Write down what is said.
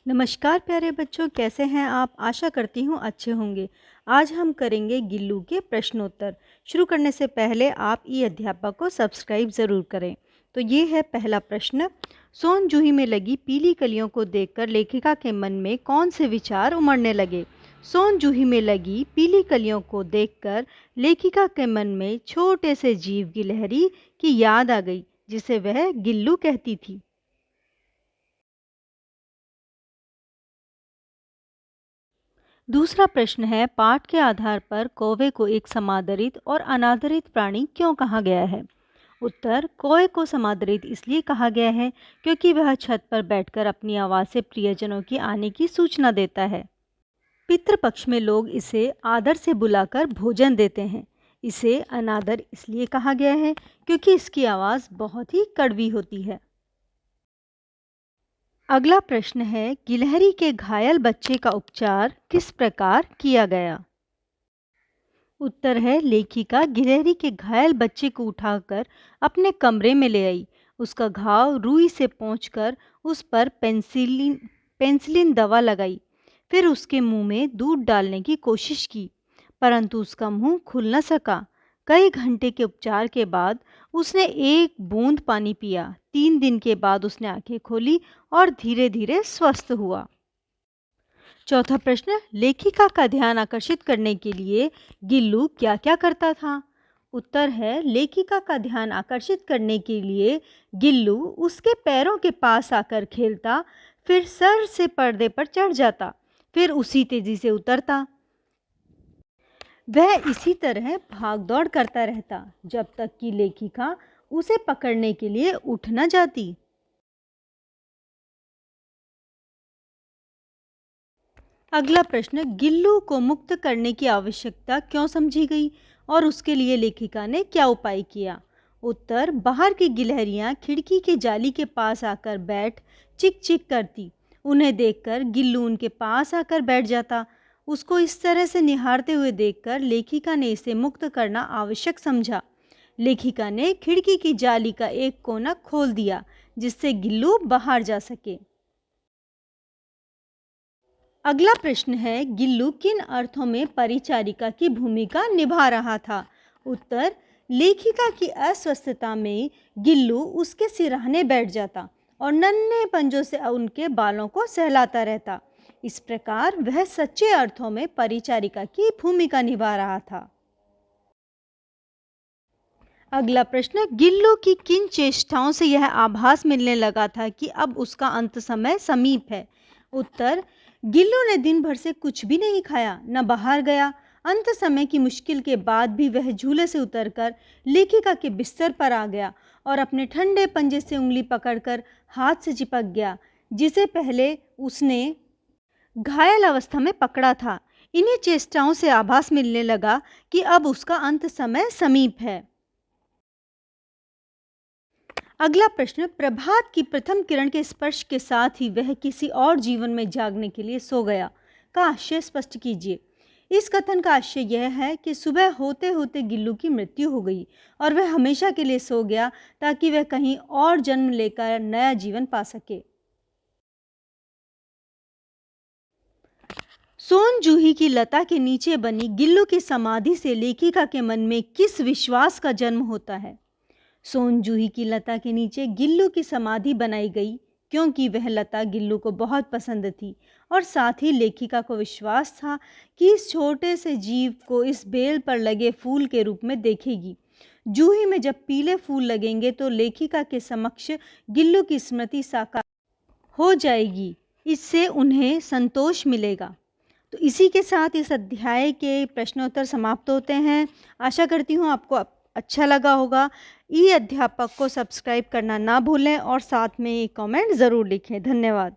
नमस्कार प्यारे बच्चों, कैसे हैं आप? आशा करती हूँ अच्छे होंगे। आज हम करेंगे गिल्लू के प्रश्नोत्तर। शुरू करने से पहले आप ई अध्यापक को सब्सक्राइब ज़रूर करें। तो ये है पहला प्रश्न। सोन जूही में लगी पीली कलियों को देखकर लेखिका के मन में कौन से विचार उमड़ने लगे? सोन जूही में लगी पीली कलियों को देखकर लेखिका के मन में छोटे से जीव गिलहरी की याद आ गई, जिसे वह गिल्लू कहती थी। दूसरा प्रश्न है, पाठ के आधार पर कौवे को एक समादरित और अनादरित प्राणी क्यों कहा गया है? उत्तर, कौवे को समादरित इसलिए कहा गया है क्योंकि वह छत पर बैठकर अपनी आवाज़ से प्रियजनों की आने की सूचना देता है। पितृपक्ष में लोग इसे आदर से बुलाकर भोजन देते हैं। इसे अनादर इसलिए कहा गया है क्योंकि इसकी आवाज़ बहुत ही कड़वी होती है। अगला प्रश्न है, गिलहरी के घायल बच्चे का उपचार किस प्रकार किया गया? उत्तर है, लेखिका गिलहरी के घायल बच्चे को उठाकर अपने कमरे में ले आई। उसका घाव रुई से पोंछकर उस पर पेंसिलिन पेंसिलिन दवा लगाई। फिर उसके मुंह में दूध डालने की कोशिश की, परंतु उसका मुंह खुल न सका। कई घंटे के उपचार के बाद उसने एक बूंद पानी पिया। 3 दिन के बाद उसने आंखें खोली और धीरे धीरे स्वस्थ हुआ। चौथा प्रश्न, लेखिका का ध्यान आकर्षित करने के लिए गिल्लू क्या क्या करता था? उत्तर है, लेखिका का ध्यान आकर्षित करने के लिए गिल्लू उसके पैरों के पास आकर खेलता, फिर सर से पर्दे पर चढ़ जाता, फिर उसी तेजी से उतरता। वह इसी तरह भाग दौड़ करता रहता जब तक कि लेखिका उसे पकड़ने के लिए उठ न जाती। अगला प्रश्न, गिल्लू को मुक्त करने की आवश्यकता क्यों समझी गई और उसके लिए लेखिका ने क्या उपाय किया? उत्तर, बाहर की गिलहरियां खिड़की के जाली के पास आकर बैठ चिक चिक करती। उन्हें देखकर गिल्लू उनके पास आकर बैठ जाता। उसको इस तरह से निहारते हुए देखकर लेखिका ने इसे मुक्त करना आवश्यक समझा। लेखिका ने खिड़की की जाली का एक कोना खोल दिया, जिससे गिल्लू बाहर जा सके। अगला प्रश्न है, गिल्लू किन अर्थों में परिचारिका की भूमिका निभा रहा था? उत्तर, लेखिका की अस्वस्थता में गिल्लू उसके सिरहाने बैठ जाता और नन्हे पंजों से उनके बालों को सहलाता रहता। इस प्रकार वह सच्चे अर्थों में परिचारिका की भूमिका निभा रहा था। अगला प्रश्न, गिल्लू की किन चेष्टाओं से यह आभास मिलने लगा था कि अब उसका अंत समय समीप है? उत्तर, गिल्लू ने दिन भर से कुछ भी नहीं खाया, न बाहर गया। अंत समय की मुश्किल के बाद भी वह झूले से उतरकर लेखिका के बिस्तर पर आ गया और अपने ठंडे पंजे से उंगली पकड़कर हाथ से चिपक गया, जिसे पहले उसने घायल अवस्था में पकड़ा था। इन्हीं चेष्टाओं से आभास मिलने लगा कि अब उसका अंत समय समीप है। अगला प्रश्न, प्रभात की प्रथम किरण के स्पर्श के साथ ही वह किसी और जीवन में जागने के लिए सो गया का आशय स्पष्ट कीजिए। इस कथन का आशय यह है कि सुबह होते होते गिल्लू की मृत्यु हो गई और वह हमेशा के लिए सो गया, ताकि वह कहीं और जन्म लेकर नया जीवन पा सके। सोन जूही की लता के नीचे बनी गिल्लू की समाधि से लेखिका के मन में किस विश्वास का जन्म होता है? सोन जूही की लता के नीचे गिल्लू की समाधि बनाई गई क्योंकि वह लता गिल्लू को बहुत पसंद थी और साथ ही लेखिका को विश्वास था कि इस छोटे से जीव को इस बेल पर लगे फूल के रूप में देखेगी। जूही में जब पीले फूल लगेंगे तो लेखिका के समक्ष गिल्लू की स्मृति साकार हो जाएगी। इससे उन्हें संतोष मिलेगा। तो इसी के साथ इस अध्याय के प्रश्नोत्तर समाप्त होते हैं। आशा करती हूँ आपको अच्छा लगा होगा। ई अध्यापक को सब्सक्राइब करना ना भूलें और साथ में एक कमेंट ज़रूर लिखें। धन्यवाद।